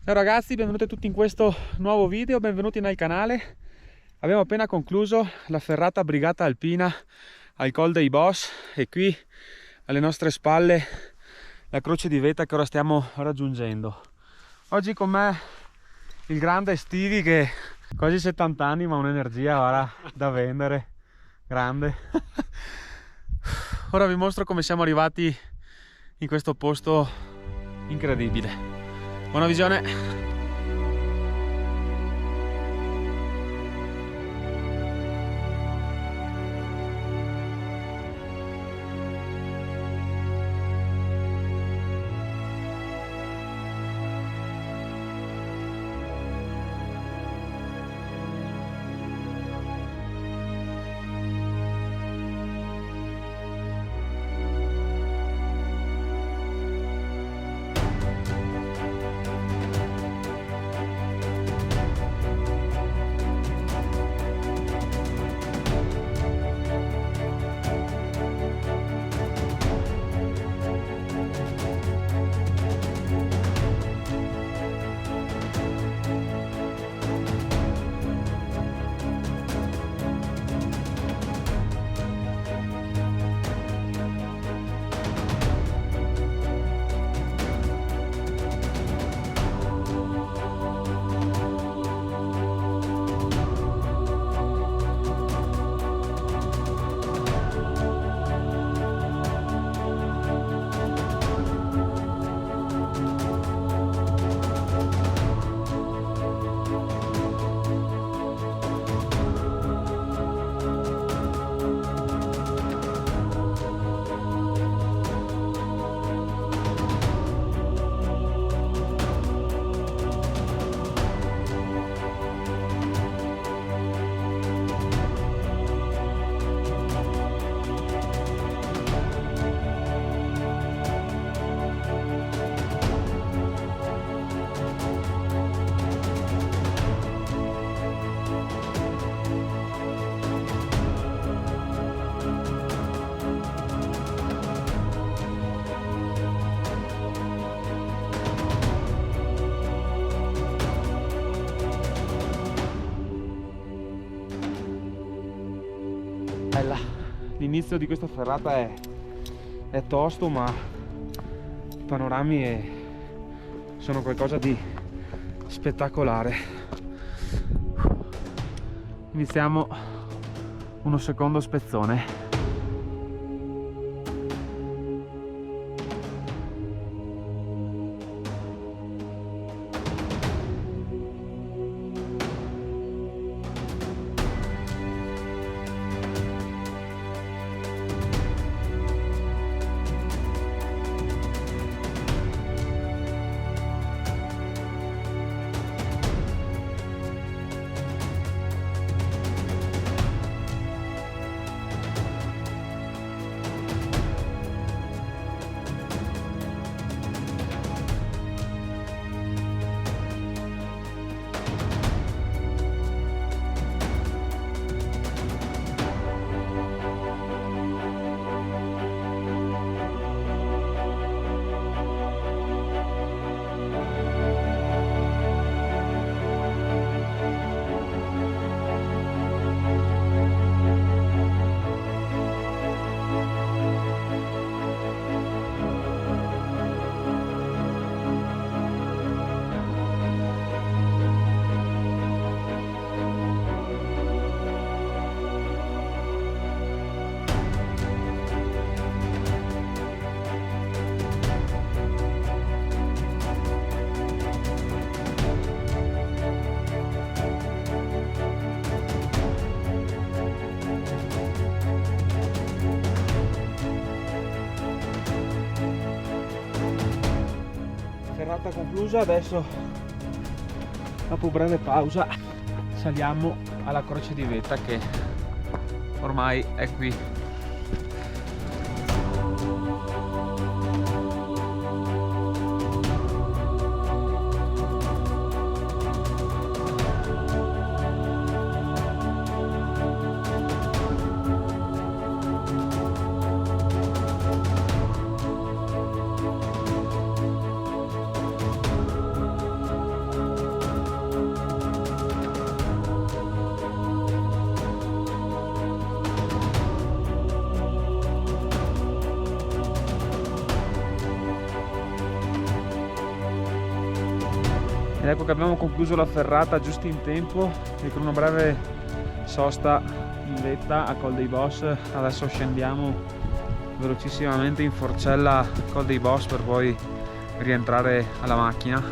Ciao ragazzi, benvenuti tutti in questo nuovo video, benvenuti nel canale. Abbiamo appena concluso la ferrata brigata alpina al Col dei Boss e qui alle nostre spalle la croce di vetta che ora stiamo raggiungendo. Oggi con me il grande Stevie che ha quasi 70 anni ma un'energia ora da vendere, grande. Ora vi mostro come siamo arrivati in questo posto incredibile. Buona visione! L'inizio di questa ferrata è tosto, ma i panorami sono qualcosa di spettacolare. Iniziamo uno secondo spezzone. Serata conclusa, adesso dopo breve pausa saliamo alla croce di vetta che ormai è qui. Ed ecco che abbiamo concluso la ferrata giusto in tempo e con una breve sosta in vetta a Col dei Boss. Adesso scendiamo velocissimamente in Forcella Col dei Boss per poi rientrare alla macchina.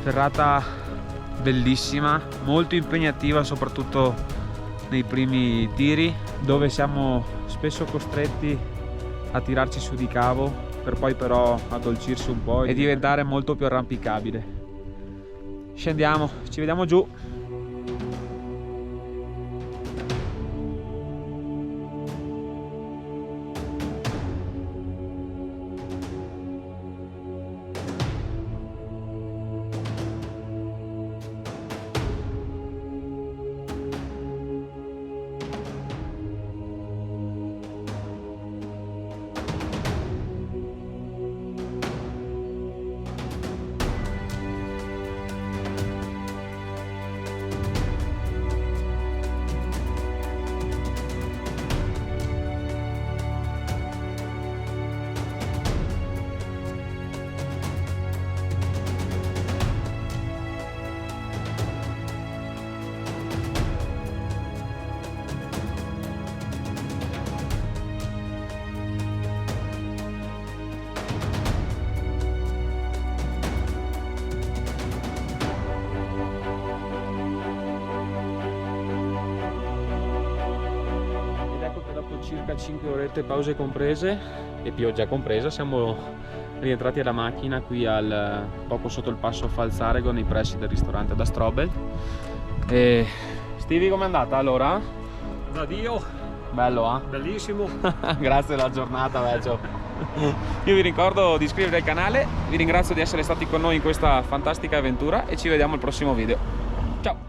Ferrata bellissima, molto impegnativa soprattutto nei primi tiri, dove siamo spesso costretti a tirarci su di cavo per poi però addolcirsi un po' e diventare molto più arrampicabile. Scendiamo, ci vediamo giù. Circa 5 orette pause comprese e pioggia compresa, siamo rientrati alla macchina qui al poco sotto il passo Falzarego, nei pressi del ristorante da Strobel. E Stevie, com'è andata allora? Da Dio, Bello, eh? bellissimo. Grazie della giornata, vecchio. Io vi ricordo di iscrivervi al canale, vi ringrazio di essere stati con noi in questa fantastica avventura e ci vediamo al prossimo video. Ciao!